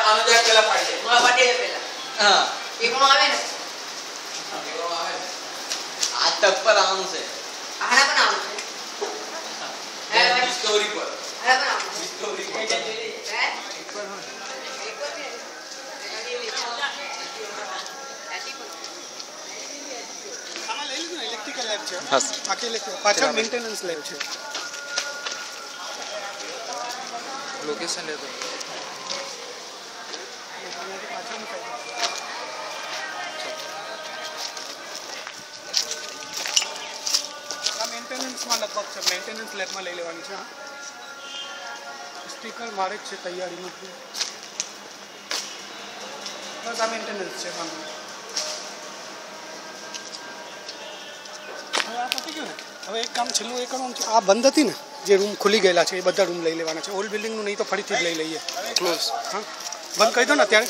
अनुजा केला पाडे मला पाडे पेला हां इकडून आवे ना इकडून आवे आ तक पर आऊं से आना पण आऊं से है डिस्कवरी पर आना पण आऊं डिस्कवरी पर है एक पर हो આમાં લઈ લીધું ઇલેક્ટ્રિકલ લેબ છે બસ બાકી પાછળ મેન્ટેનન્સ લેબ છે લોકેશન લે તો મેન્ટેનન્સમાં લગભગ છે મેન્ટેનન્સ લેબમાં લઈ લેવાની છે સ્ટીકર મારે જ છે તૈયારીમાં બસ આ મેન્ટેનન્સ છે વાંધો હવે આ પતી ગયું ને હવે એક કામ છેલ્લું એ કરવાનું છે આ બંધ હતી ને જે રૂમ ખુલી ગયેલા છે એ બધા રૂમ લઈ લેવાના છે ઓલ્ડ બિલ્ડિંગનું નહીં તો ફરીથી જ લઈ લઈએ ક્લોઝ હા બંધ કરી દો ને અત્યારે